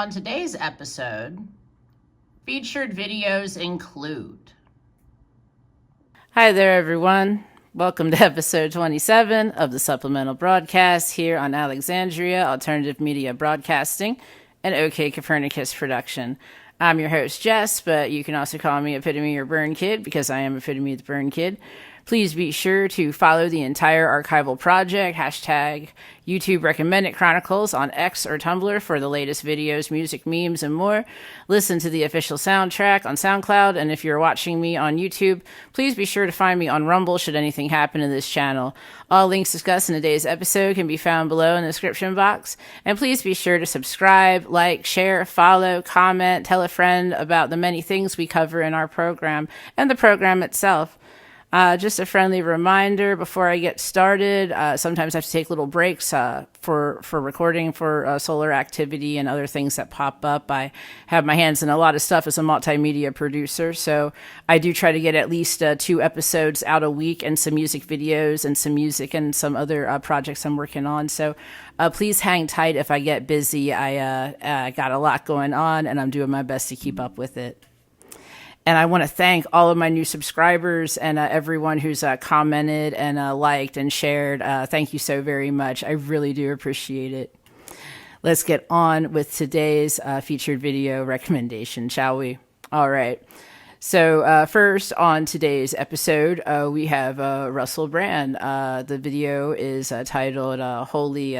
on today's episode, featured videos include... Hi there, everyone. Welcome to episode 27 of the supplemental broadcast here on Alexandria Alternative Media Broadcasting, an OK Copernicus production. I'm your host, Jess, but you can also call me Epitome or Burn Kid because I am Epitome the Burn Kid. Please be sure to follow the entire archival project, hashtag YouTube Recommended Chronicles on X or Tumblr for the latest videos, music, memes, and more. Listen to the official soundtrack on SoundCloud, and if you're watching me on YouTube, please be sure to find me on Rumble should anything happen to this channel. All links discussed in today's episode can be found below in the description box, and please be sure to subscribe, like, share, follow, comment, tell a friend about the many things we cover in our program and the program itself. Just a friendly reminder before I get started, sometimes I have to take little breaks for recording for solar activity and other things that pop up. I have my hands in a lot of stuff as a multimedia producer, so I do try to get at least 2 episodes out a week and some music videos and some music and some other projects I'm working on. So please hang tight if I get busy. I got a lot going on and I'm doing my best to keep up with it. And I want to thank all of my new subscribers and everyone who's commented and liked and shared. Thank you so very much. I really do appreciate it. Let's get on with today's featured video recommendation, shall we? All right. So first on today's episode, we have Russell Brand. The video is titled Holy,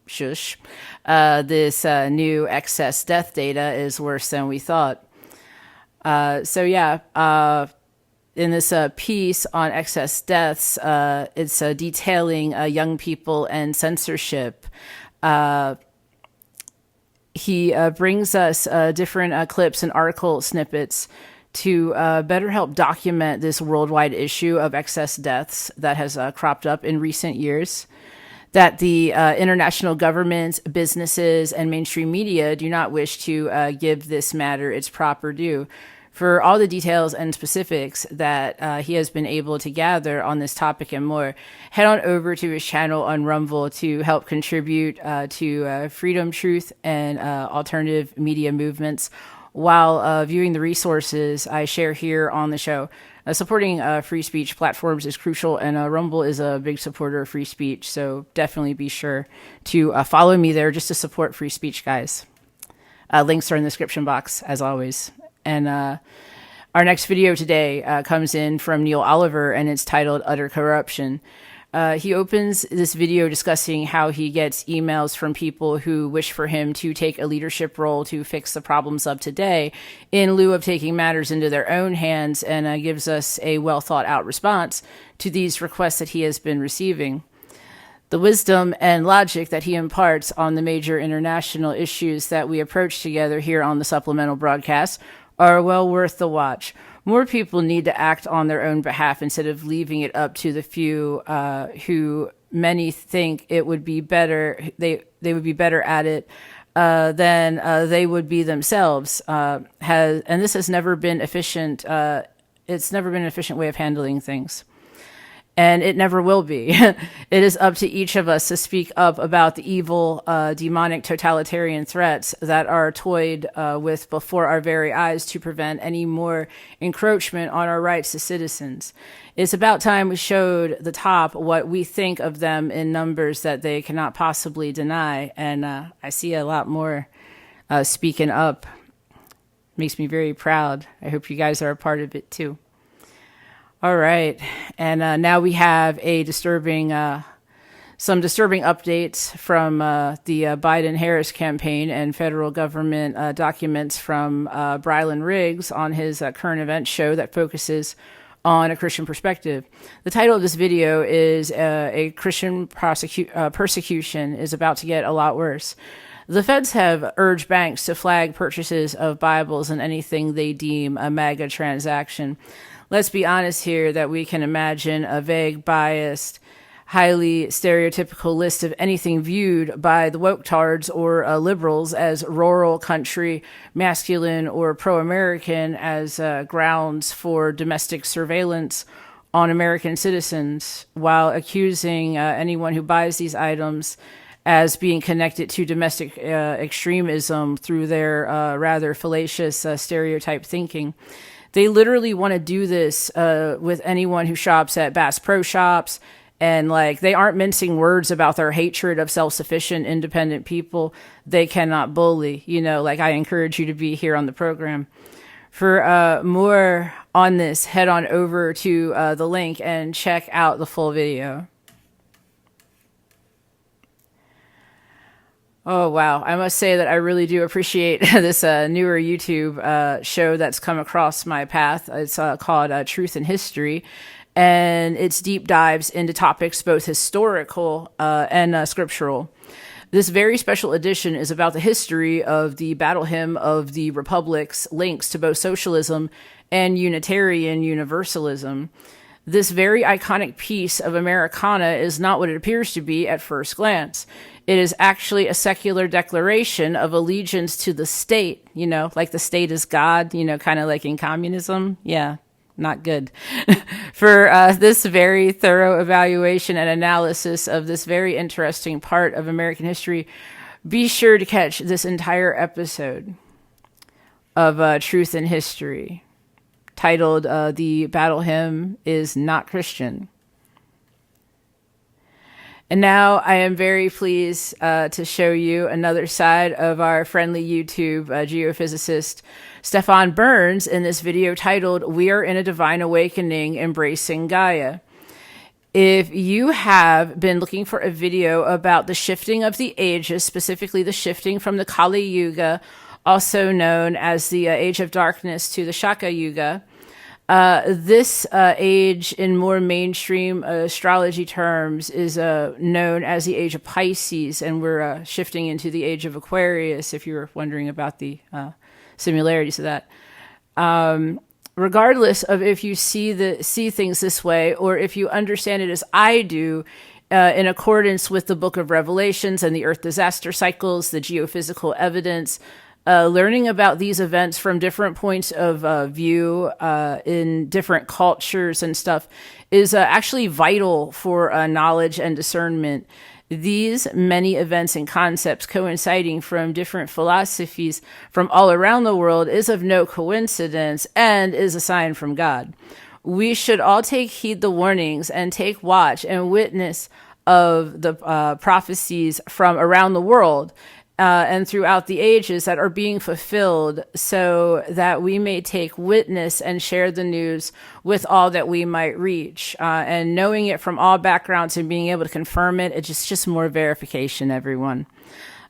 Shush. This new excess death data is worse than we thought. In this piece on excess deaths, it's detailing young people and censorship. He brings us different clips and article snippets to better help document this worldwide issue of excess deaths that has cropped up in recent years, that the international governments, businesses, and mainstream media do not wish to give this matter its proper due. For all the details and specifics that he has been able to gather on this topic and more, head on over to his channel on Rumble to help contribute to freedom, truth, and alternative media movements while viewing the resources I share here on the show. Supporting free speech platforms is crucial, and Rumble is a big supporter of free speech, so definitely be sure to follow me there just to support free speech, guys. Links are in the description box, as always. And our next video today comes in from Neil Oliver, and it's titled Utter Corruption. He opens this video discussing how he gets emails from people who wish for him to take a leadership role to fix the problems of today in lieu of taking matters into their own hands, and gives us a well thought out response to these requests that he has been receiving. The wisdom and logic that he imparts on the major international issues that we approach together here on the supplemental broadcast are well worth the watch. More people need to act on their own behalf instead of leaving it up to the few who many think it would be better. They would be better at it than they would be themselves. And this has never been efficient. It's never been an efficient way of handling things. And it never will be. It is up to each of us to speak up about the evil, demonic, totalitarian threats that are toyed with before our very eyes to prevent any more encroachment on our rights as citizens. It's about time we showed the top what we think of them in numbers that they cannot possibly deny. And I see a lot more speaking up. Makes me very proud. I hope you guys are a part of it too. All right, and now we have some disturbing updates from the Biden-Harris campaign and federal government documents from Brylan Riggs on his current event show that focuses on a Christian perspective. The title of this video is A Christian Persecution is About to Get a Lot Worse. The feds have urged banks to flag purchases of Bibles and anything they deem a MAGA transaction. Let's be honest here that we can imagine a vague, biased, highly stereotypical list of anything viewed by the woke-tards or liberals as rural, country, masculine, or pro-American as grounds for domestic surveillance on American citizens, while accusing anyone who buys these items as being connected to domestic extremism through their rather fallacious stereotype thinking. They literally want to do this with anyone who shops at Bass Pro Shops. And like, they aren't mincing words about their hatred of self-sufficient, independent people. They cannot bully, like I encourage you to be here on the program. For more on this, head on over to the link and check out the full video. Oh, wow. I must say that I really do appreciate this newer YouTube show that's come across my path. It's called Truth and History. And it's deep dives into topics both historical and scriptural. This very special edition is about the history of the battle hymn of the Republic's links to both socialism and Unitarian Universalism. This very iconic piece of Americana is not what it appears to be at first glance. It is actually a secular declaration of allegiance to the state, like the state is God, kind of like in communism. Yeah. Not good. For this very thorough evaluation and analysis of this very interesting part of American history, be sure to catch this entire episode of Truth and History, titled The Battle Hymn is Not Christian. And now I am very pleased to show you another side of our friendly YouTube geophysicist, Stefan Burns, in this video titled, We Are in a Divine Awakening, Embracing Gaia. If you have been looking for a video about the shifting of the ages, specifically the shifting from the Kali Yuga, also known as the Age of Darkness, to the Shaka Yuga, this age in more mainstream astrology terms is known as the Age of Pisces, and we're shifting into the Age of Aquarius, if you're wondering about the similarities of that. Regardless of if you see things this way, or if you understand it as I do, in accordance with the Book of Revelations and the Earth disaster cycles, the geophysical evidence, learning about these events from different points of view in different cultures and stuff is actually vital for knowledge and discernment. These many events and concepts coinciding from different philosophies from all around the world is of no coincidence and is a sign from God. We should all take heed the warnings and take watch and witness of the prophecies from around the world and throughout the ages that are being fulfilled, so that we may take witness and share the news with all that we might reach. And knowing it from all backgrounds and being able to confirm it, it's just more verification, everyone.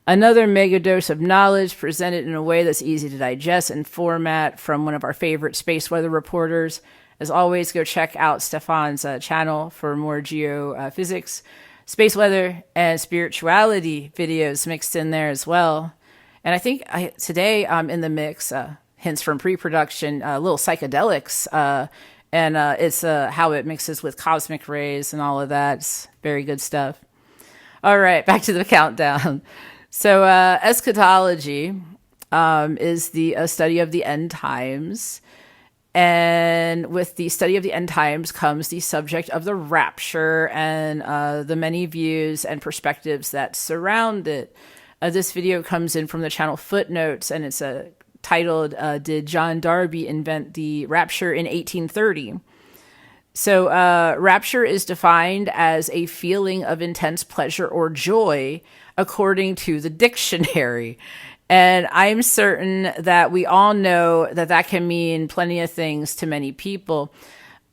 Another mega dose of knowledge presented in a way that's easy to digest and format from one of our favorite space weather reporters. As always, go check out Stefan's channel for more geophysics, space weather, and spirituality videos mixed in there as well. And I think today I'm in the mix, hints from pre-production, little psychedelics, and it's how it mixes with cosmic rays and all of that. It's very good stuff. All right, back to the countdown. So eschatology is the study of the end times. And with the study of the end times comes the subject of the rapture and the many views and perspectives that surround it. This video comes in from the channel Footnotes, and it's titled, Did John Darby Invent the Rapture in 1830? So rapture is defined as a feeling of intense pleasure or joy, according to the dictionary. And I'm certain that we all know that that can mean plenty of things to many people.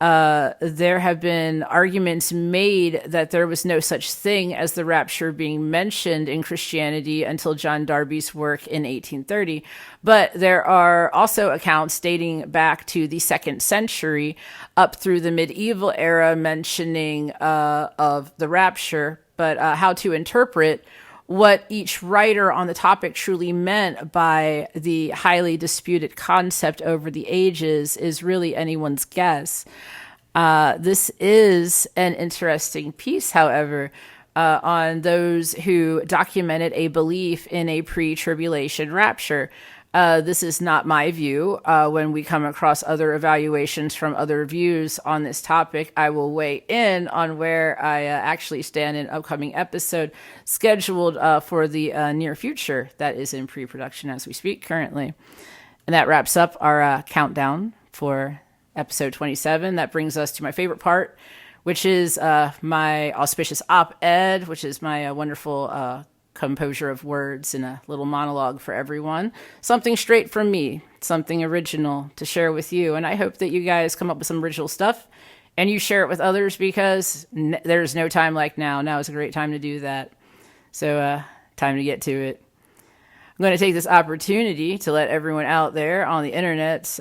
There have been arguments made that there was no such thing as the rapture being mentioned in Christianity until John Darby's work in 1830. But there are also accounts dating back to the 2nd century up through the medieval era mentioning of the rapture. But how to interpret what each writer on the topic truly meant by the highly disputed concept over the ages is really anyone's guess. This is an interesting piece, however, on those who documented a belief in a pre-tribulation rapture. This is not my view. When we come across other evaluations from other views on this topic, I will weigh in on where I actually stand in an upcoming episode scheduled for the near future that is in pre-production as we speak currently. And that wraps up our countdown for episode 27. That brings us to my favorite part, which is my auspicious op-ed, which is my wonderful composure of words in a little monologue for everyone. Something straight from me, something original to share with you. And I hope that you guys come up with some original stuff and you share it with others, because there's no time like now. Now is a great time to do that. So time to get to it. I'm going to take this opportunity to let everyone out there on the internet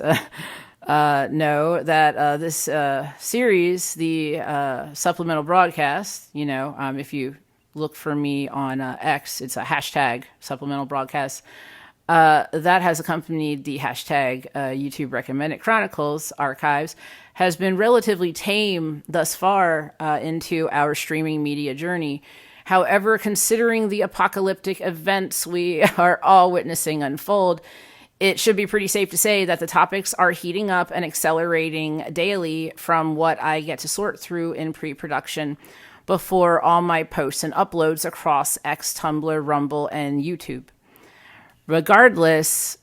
know that this series, the supplemental broadcast, if you look for me on X, it's a hashtag supplemental broadcast. That has accompanied the hashtag YouTube Recommended Chronicles archives, has been relatively tame thus far into our streaming media journey. However, considering the apocalyptic events we are all witnessing unfold, it should be pretty safe to say that the topics are heating up and accelerating daily from what I get to sort through in pre-production before all my posts and uploads across X, Tumblr, Rumble, and YouTube. Regardless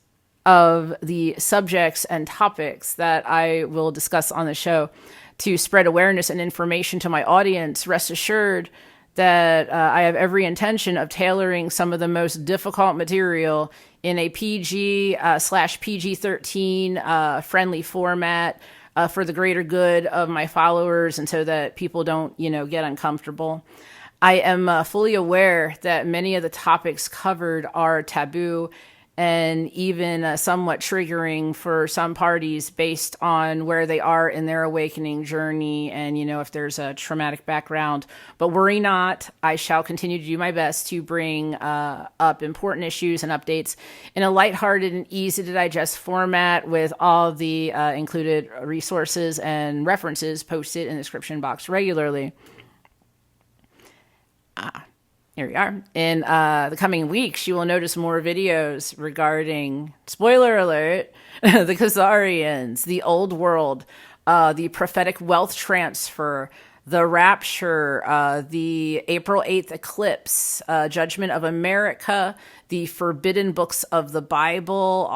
of the subjects and topics that I will discuss on the show, to spread awareness and information to my audience, rest assured that I have every intention of tailoring some of the most difficult material in a PG/PG-13 friendly format for the greater good of my followers, and so that people don't, get uncomfortable. I am fully aware that many of the topics covered are taboo and even somewhat triggering for some parties based on where they are in their awakening journey and, if there's a traumatic background. But worry not, I shall continue to do my best to bring up important issues and updates in a lighthearted and easy to digest format, with all the included resources and references posted in the description box regularly. Here we are. In the coming weeks, you will notice more videos regarding, spoiler alert, the Khazarians, the old world, the prophetic wealth transfer, the rapture, the April 8th eclipse, judgment of America, the forbidden books of the Bible.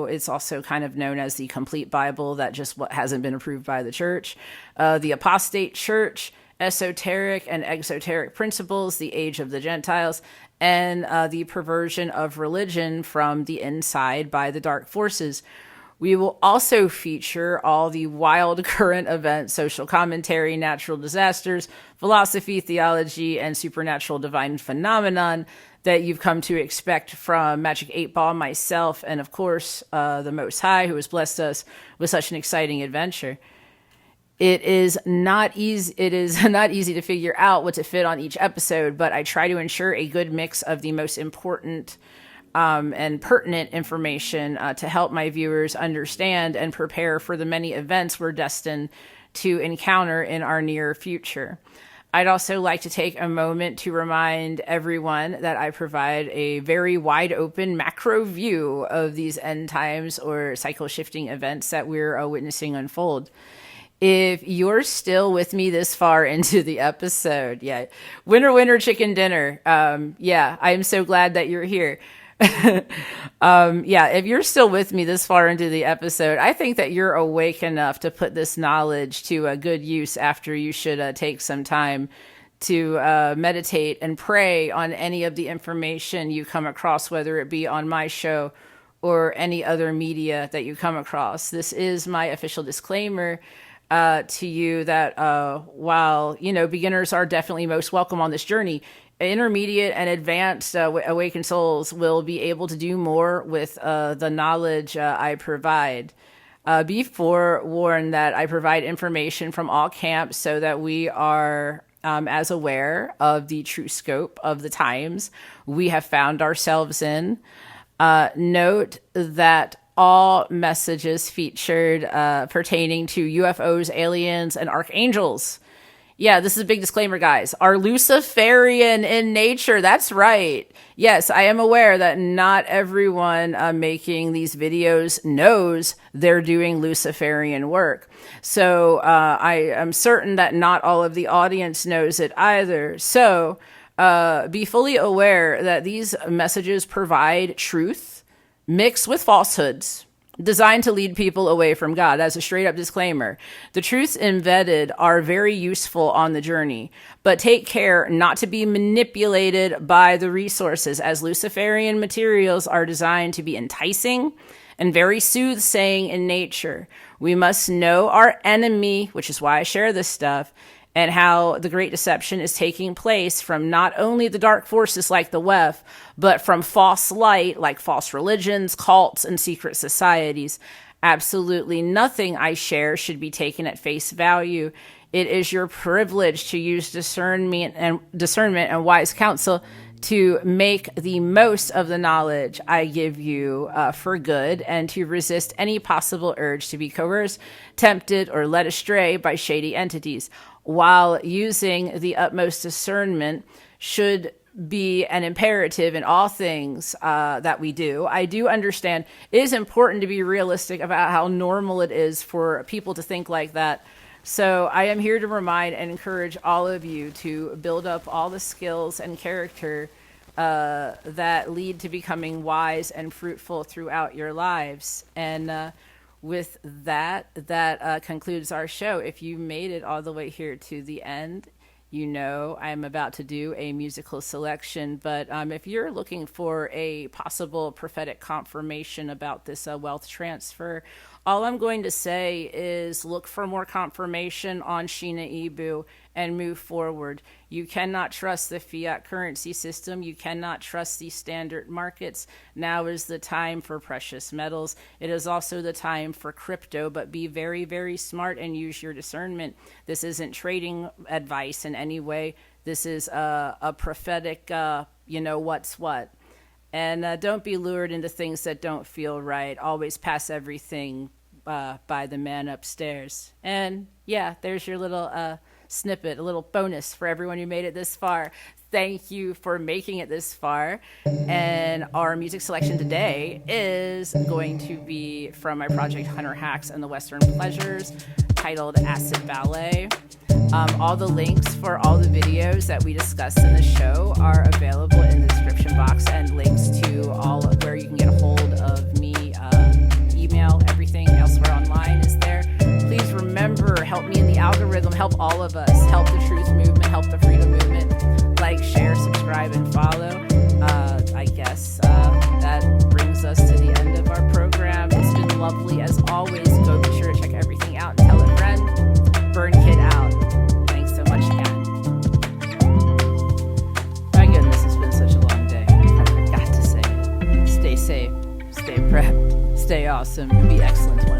It's also kind of known as the complete Bible that just hasn't been approved by the church, the apostate church, esoteric and exoteric principles, the age of the Gentiles, and the perversion of religion from the inside by the dark forces. We will also feature all the wild current events, social commentary, natural disasters, philosophy, theology, and supernatural divine phenomenon that you've come to expect from Magic 8 Ball, myself, and of course, the Most High, who has blessed us with such an exciting adventure. It is not easy to figure out what to fit on each episode, but I try to ensure a good mix of the most important and pertinent information to help my viewers understand and prepare for the many events we're destined to encounter in our near future. I'd also like to take a moment to remind everyone that I provide a very wide open macro view of these end times or cycle shifting events that we're witnessing unfold. If you're still with me this far into the episode, winner, chicken dinner. I am so glad that you're here. If you're still with me this far into the episode, I think that you're awake enough to put this knowledge to a good use after you should take some time to meditate and pray on any of the information you come across, whether it be on my show or any other media that you come across. This is my official disclaimer to you that while, beginners are definitely most welcome on this journey, intermediate and advanced awakened souls will be able to do more with the knowledge I provide. Be forewarned that I provide information from all camps so that we are as aware of the true scope of the times we have found ourselves in. Note that all messages featured pertaining to UFOs, aliens, and archangels, Yeah, this is a big disclaimer, guys. Are Luciferian in nature. That's right. Yes, I am aware that not everyone making these videos knows they're doing Luciferian work. So I am certain that not all of the audience knows it either. So be fully aware that these messages provide truth mixed with falsehoods, designed to lead people away from God. That's a straight up disclaimer. The truths embedded are very useful on the journey, but take care not to be manipulated by the resources, as Luciferian materials are designed to be enticing and very soothsaying in nature. We must know our enemy, which is why I share this stuff, and how the great deception is taking place from not only the dark forces like the WEF, but from false light like false religions, cults, and secret societies. Absolutely nothing I share should be taken at face value. It is your privilege to use discernment and wise counsel to make the most of the knowledge I give you for good, and to resist any possible urge to be coerced, tempted, or led astray by shady entities, while using the utmost discernment should be an imperative in all things that we do. I do understand it is important to be realistic about how normal it is for people to think like that. So I am here to remind and encourage all of you to build up all the skills and character that lead to becoming wise and fruitful throughout your lives. And with that concludes our show. If you made it all the way here to the end, you know I'm about to do a musical selection. But if you're looking for a possible prophetic confirmation about this wealth transfer, all I'm going to say is look for more confirmation on Sheena Ibu and move forward. You cannot trust the fiat currency system. You cannot trust the standard markets. Now is the time for precious metals. It is also the time for crypto, but be very, very smart and use your discernment. This isn't trading advice in any way. This is a prophetic, what's what. And don't be lured into things that don't feel right. Always pass everything by the man upstairs. And yeah, there's your little snippet, a little bonus for everyone who made it this far. Thank you for making it this far. And our music selection today is going to be from my project Hunter Hacks and the Western Pleasures, titled Acid Ballet. All the links for all the videos that we discussed in the show are available in the description box, and links to all of where you can get a hold of me, email, everything elsewhere online is there. Please remember, help me in the algorithm, help all of us, help the truth movement, help the freedom movement. Like, share, subscribe, and follow. I guess that brings us to the end of our program. It's been lovely as always. Go be sure to check everything out and tell a friend. Burn Kid out. Thanks so much, Kat. My goodness, it's been such a long day. I forgot to say it. Stay safe, stay prepped, stay awesome, and be excellent.